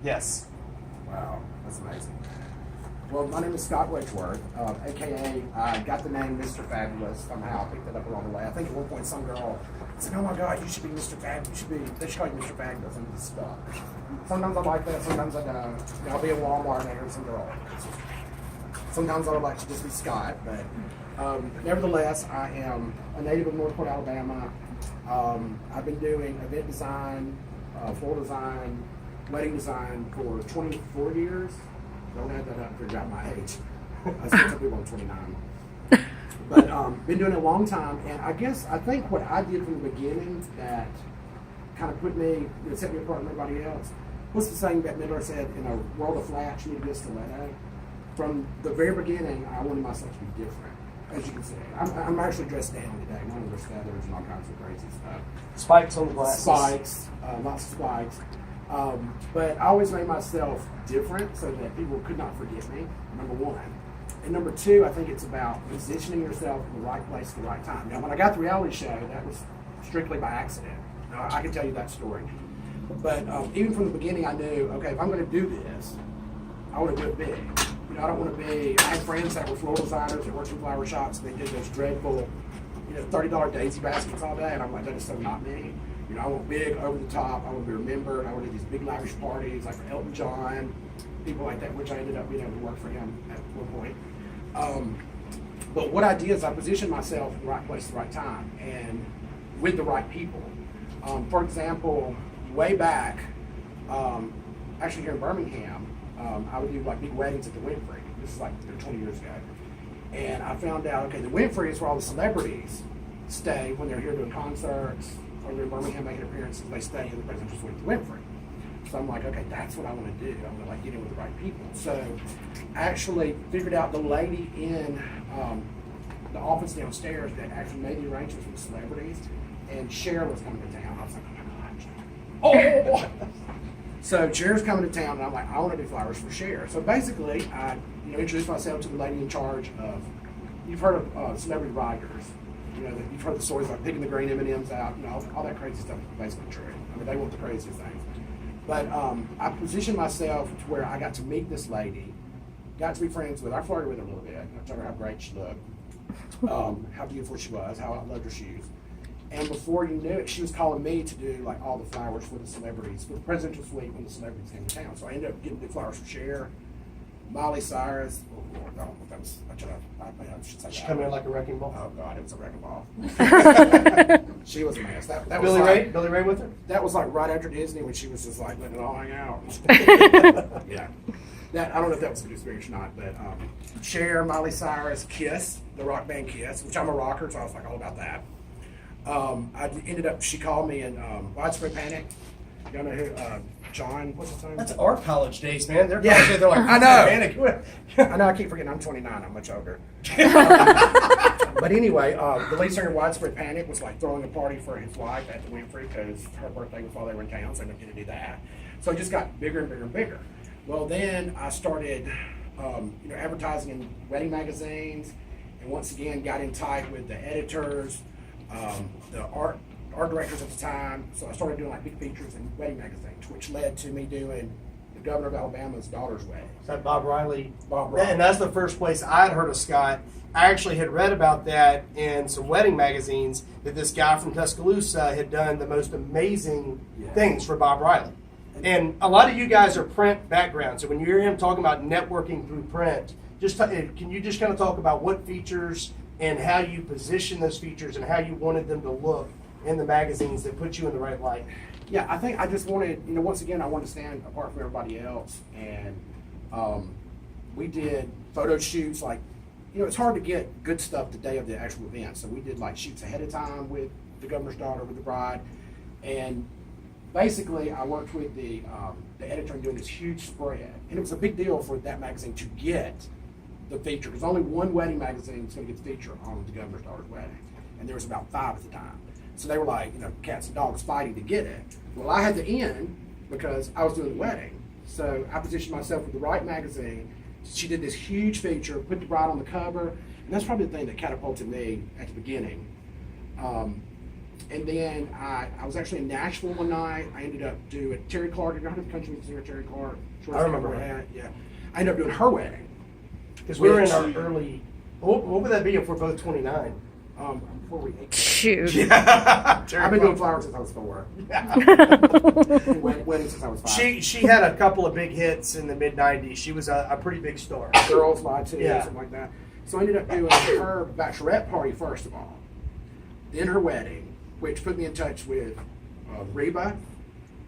Yes. Wow, that's amazing. Well, my name is Scott Wedgeworth, a.k.a. I got the name Mr. Fabulous somehow. I picked it up along the way. I think at one point some girl said, "Oh my God, you should be Mr. Fabulous. They should call you Mr. Fabulous." I'm just Scott. Sometimes I like that, sometimes I don't. You know, I'll be in Walmart and I hear some girl. Sometimes I would like to just be Scott, but nevertheless, I am a native of Northport, Alabama. I've been doing event design, floor design, wedding design for 24 years. Don't add that up and figure out my age. I still tell people I'm 29. But been doing it a long time, and I think what I did from the beginning that kind of put me, set me apart from everybody else, was the saying that Miller said, in a world of flats, you need to be a stiletto. From the very beginning, I wanted myself to be different. As you can see, I'm actually dressed down today. My there's feathers and all kinds of crazy stuff. Spikes on the glasses. Spikes, lots of spikes. But I always made myself different so that people could not forget me, number one. And number two, I think it's about positioning yourself in the right place at the right time. Now, when I got the reality show, that was strictly by accident. I can tell you that story. But even from the beginning, I knew, okay, if I'm going to do this, I want to do it big. You know, I don't want to be, I had friends that were floral designers that worked in flower shops, and they did those dreadful, $30 daisy baskets all day, and I'm like, that is so not me. You know, I want big, over the top, I want to be remembered, I want to do these big lavish parties, like for Elton John, people like that, which I ended up being able to work for him at one point. But what I did is I positioned myself in the right place at the right time, and with the right people. For example, way back, actually here in Birmingham, I would do like big weddings at the Winfrey. This is like 20 years ago. And I found out, okay, the Winfrey is where all the celebrities stay when they're here doing concerts, or they're in Birmingham making appearances. They stay in the presidential suite at the Winfrey. So I'm like, okay, that's what I want to do. I'm gonna get in with the right people. So I actually figured out the lady in the office downstairs that actually made the arrangements with the celebrities, and Cher was coming to town. I was like, oh my God. Oh! So Cher's coming to town, and I'm like, I want to do flowers for Cher. So basically, I introduced myself to the lady in charge of, you've heard of celebrity writers. You've heard the stories like picking the green M&Ms out, all that crazy stuff is basically true. I mean, they want the craziest things. But I positioned myself to where I got to meet this lady, got to be friends with her. I flirted with her a little bit. I told her how great she looked, how beautiful she was, how I loved her shoes. And before you knew it, she was calling me to do like all the flowers for the celebrities, for the presidential suite when the celebrities came to town. So I ended up getting the flowers for Cher, Miley Cyrus. Oh Lord, no, that was, I should say that. She coming in like a wrecking ball. Oh God, it was a wrecking ball. She was a mess. That Billy was Ray? Billy Ray with her? That was like right after Disney when she was just like letting it all hang out. Yeah. I don't know if that was a good experience or not, but Cher, Miley Cyrus, Kiss, the rock band Kiss, which I'm a rocker, so I was like all about that. She called me in Widespread Panic. You know who, John, what's his name? That's our college days, man. They're Yeah, they're like, I know. Panic. I know, I keep forgetting I'm 29, I'm much older. But anyway, the lead singer of Widespread Panic was like throwing a party for his wife at the Winfrey because her birthday was while they were in town, so they didn't get to do that. So it just got bigger and bigger and bigger. Well, then I started advertising in wedding magazines, and once again got in tight with the editors, the art directors at the time. So I started doing like big features in wedding magazines, which led to me doing the governor of Alabama's daughter's wedding. Is that Bob Riley? Bob Riley. And that's the first place I'd heard of Scott. I actually had read about that in some wedding magazines, that this guy from Tuscaloosa had done the most amazing things for Bob Riley. And a lot of you guys are print background, so when you hear him talking about networking through print, can you just kind of talk about what features and how you position those features and how you wanted them to look in the magazines that put you in the right light? Yeah, I think I just wanted, once again, I wanted to stand apart from everybody else. And we did photo shoots, like, it's hard to get good stuff the day of the actual event. So we did like shoots ahead of time with the governor's daughter, with the bride. And basically, I worked with the editor in doing this huge spread. And it was a big deal for that magazine to get the feature, because only one wedding magazine was going to get the feature on the governor's daughter's wedding. And there was about 5 at the time. So they were like, cats and dogs fighting to get it. Well, I had to end because I was doing the wedding. So I positioned myself with the right magazine. She did this huge feature, put the bride on the cover, and that's probably the thing that catapulted me at the beginning. And then I was actually in Nashville one night. I ended up doing Terry Clark. Have you heard of the country singer Terry Clark? I remember her. Yeah. I ended up doing her wedding. Because we were in our early. What would that be if we're both 29? Before we ate. Shoot. Yeah. I've been doing flowers since I was 4. Weddings since I was 5. She had a couple of big hits in the mid '90s. She was a pretty big star. Girls Lie Too, Yeah. something like that. So I ended up doing her bachelorette party first of all, then her wedding, which put me in touch with Reba,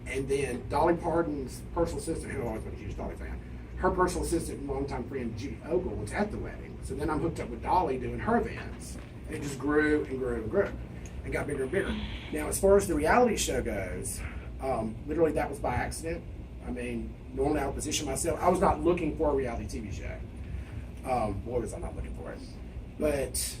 and then Dolly Parton's personal assistant, who always been a huge Dolly fan. Her personal assistant and longtime friend Judy Ogle was at the wedding. So then I'm hooked up with Dolly doing her events. And it just grew and grew and grew and got bigger and bigger. Now, as far as the reality show goes, literally that was by accident. I mean, normally I would position myself. I was not looking for a reality TV show. Boy, was I not looking for it. But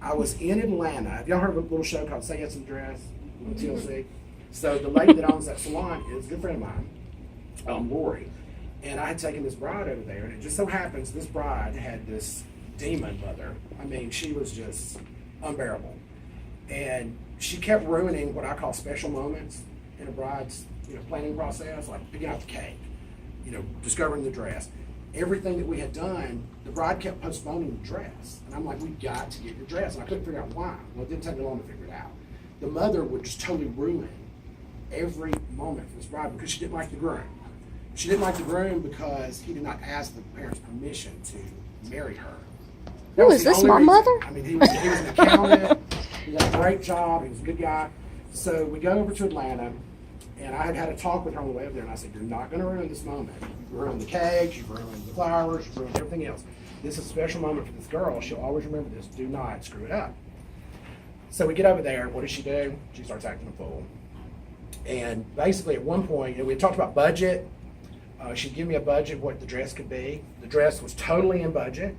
I was in Atlanta. Have y'all heard of a little show called Say Yes and Dress on TLC? So the lady that owns that salon is a good friend of mine, Lori. And I had taken this bride over there, and it just so happens this bride had this demon mother. I mean, she was just unbearable. And she kept ruining what I call special moments in a bride's planning process, like picking out the cake, discovering the dress. Everything that we had done, the bride kept postponing the dress. And I'm like, we got to get your dress. And I couldn't figure out why. Well, it didn't take me long to figure it out. The mother would just totally ruin every moment for this bride because she didn't like the groom. She didn't like the groom because he did not ask the parents' permission to marry her. Who is this, my mother? I mean, he was an accountant. He had a great job. He was a good guy. So we go over to Atlanta, and I had a talk with her on the way over there, and I said, you're not going to ruin this moment. You've ruined the cake, you've ruined the flowers, you've ruined everything else. This is a special moment for this girl. She'll always remember this. Do not screw it up. So we get over there. What does she do? She starts acting a fool. And basically at one point, we had talked about budget. She'd give me a budget of what the dress could be. The dress was totally in budget.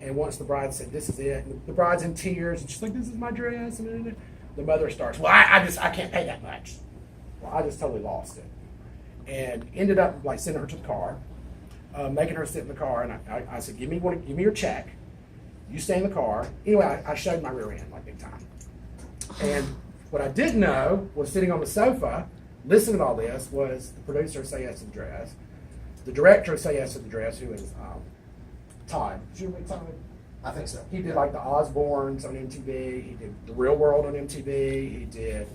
And once the bride said, this is it, and the bride's in tears, and she's like, this is my dress, and the mother starts, well, I can't pay that much. Well, I just totally lost it. And ended up sending her to the car, making her sit in the car, and I said, give me your check. You stay in the car. Anyway, I showed my rear end, big time. And what I didn't know was sitting on the sofa, listening to all this, was the producer of Say Yes to the Dress, the director of Say Yes to the Dress, who is Todd. Did you meet Todd? I think so. He did the Osbournes on MTV. He did The Real World on MTV. He did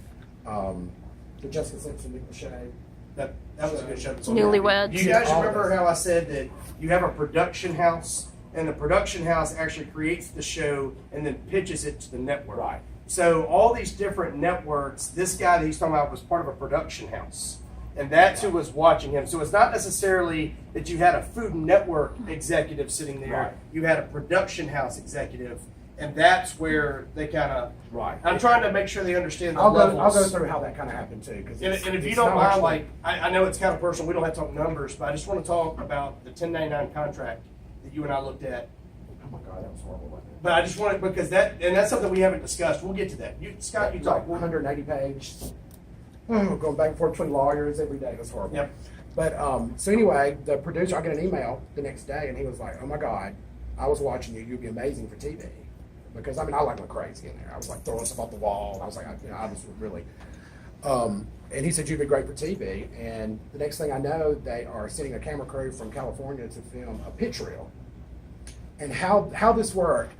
the Jessica Simpson, Nick Lachey. That was a good show. Newlyweds. Do you guys remember how I said that you have a production house, and the production house actually creates the show and then pitches it to the network? Right. So all these different networks, this guy that he's talking about was part of a production house. And that's who was watching him. So it's not necessarily that you had a Food Network executive sitting there. Right. You had a production house executive. And that's where they kind of... Right. I'm trying to make sure they understand the I'll levels. go through how that kind of happened too. And if you don't mind, I know it's kind of personal. We don't have to talk numbers, but I just want to talk about the 1099 contract that you and I looked at. Oh my God, that was horrible, wasn't it? But I just wanted, because that's something we haven't discussed. We'll get to that. Scott, you talk. 180 page. Going back and forth between lawyers every day. It was horrible. Yep. But so anyway, the producer, I get an email the next day, and he was like, "Oh my God, I was watching you. You'd be amazing for TV." Because I went crazy in there. I was throwing stuff off the wall. I was I was really. And he said, "You'd be great for TV." And the next thing I know, they are sending a camera crew from California to film a pitch reel. And how this worked,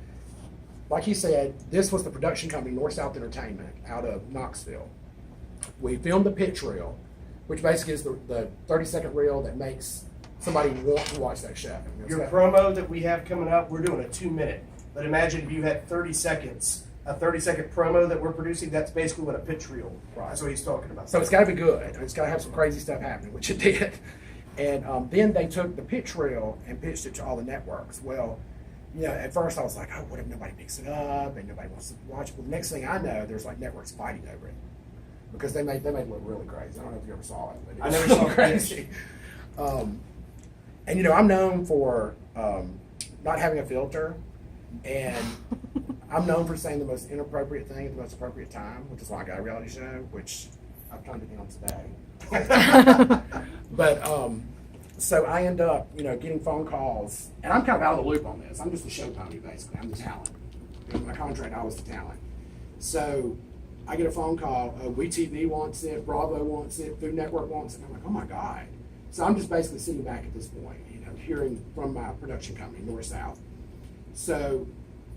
like he said, this was the production company, North South Entertainment, out of Knoxville. We filmed the pitch reel, which basically is the 30-second reel that makes somebody want to watch that show. Your promo that we have coming up, we're doing a 2-minute. But imagine if you had 30 seconds, a 30-second promo that we're producing, that's basically what a pitch reel. Right. That's what he's talking about. So it's got to be good. It's got to have some crazy stuff happening, which it did. And then they took the pitch reel and pitched it to all the networks. Well, at first I was like, oh, what if nobody picks it up and nobody wants to watch it? Well, the next thing I know, there's networks fighting over it. Because they made it look really crazy. I don't know if you ever saw it, but it was I never saw crazy. And I'm known for not having a filter, and I'm known for saying the most inappropriate thing at the most appropriate time, which is why I got a reality show, which I've turned it down today. But so I end up, getting phone calls, and I'm kind of out of the loop on this. I'm just a show pony, basically. I'm the talent. In my contract, I was the talent. So I get a phone call, WeTV wants it, Bravo wants it, Food Network wants it. And I'm like, oh my God. So I'm just basically sitting back at this point, hearing from my production company, North South. So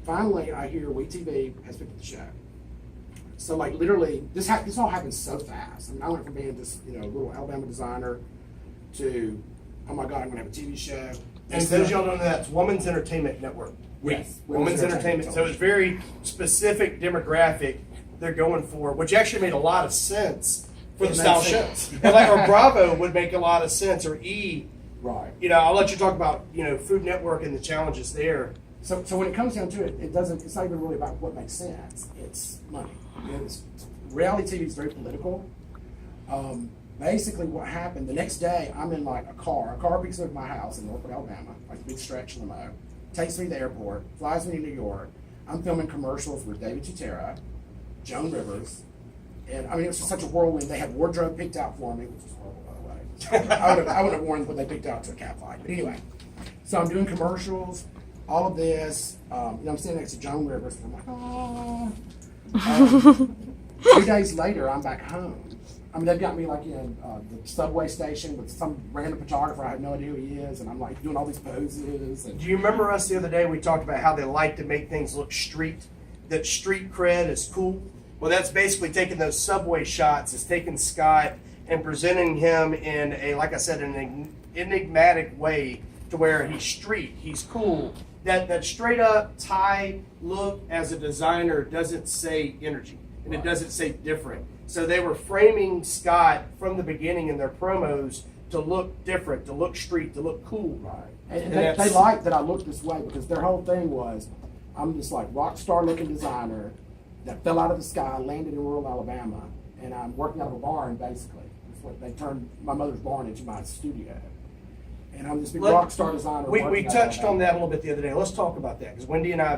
finally I hear WeTV has picked up the show. So like literally, this all happened so fast. I mean, I went from being this, little Alabama designer to, oh my God, I'm gonna have a TV show. And those y'all don't know, that's Women's Entertainment Network. Yes. Women's Entertainment. So it's very specific demographic they're going for, which actually made a lot of sense for the style shows. And or Bravo would make a lot of sense, or E. Right. I'll let you talk about, Food Network and the challenges there. So when it comes down to it, it's not even really about what makes sense. It's money. Reality TV is very political. Basically what happened, the next day I'm in like a car picks me up at my house in Norfolk, Alabama, like a big stretch limo, takes me to the airport, flies me to New York. I'm filming commercials with David Tutera, Joan Rivers, and I mean, it was just such a whirlwind. They had wardrobe picked out for me, which was horrible, by the way. I would have worn what they picked out to a cat fight. But anyway, so I'm doing commercials, all of this. I'm standing next to Joan Rivers, and I'm like, oh. 2 days later, I'm back home. I mean, they've got me like in the subway station with some random photographer. I have no idea who he is, and I'm like doing all these poses. And do you remember us the other day? We talked about how they like to make things look street. That street cred is cool. Well, that's basically taking those subway shots. It's taking Scott and presenting him in a, like I said, an enigmatic way to where he's street, he's cool. That straight up tie look as a designer doesn't say energy, and it doesn't say different. So they were framing Scott from the beginning in their promos to look different, to look street, to look cool. Right. And they liked that I looked this way because their whole thing was, I'm this like rock star looking designer that fell out of the sky, landed in rural Alabama, and I'm working out of a barn basically. That's what they turned my mother's barn into my studio. And I'm this big rock star designer. We touched on that a little bit the other day. Let's talk about that because Wendy and I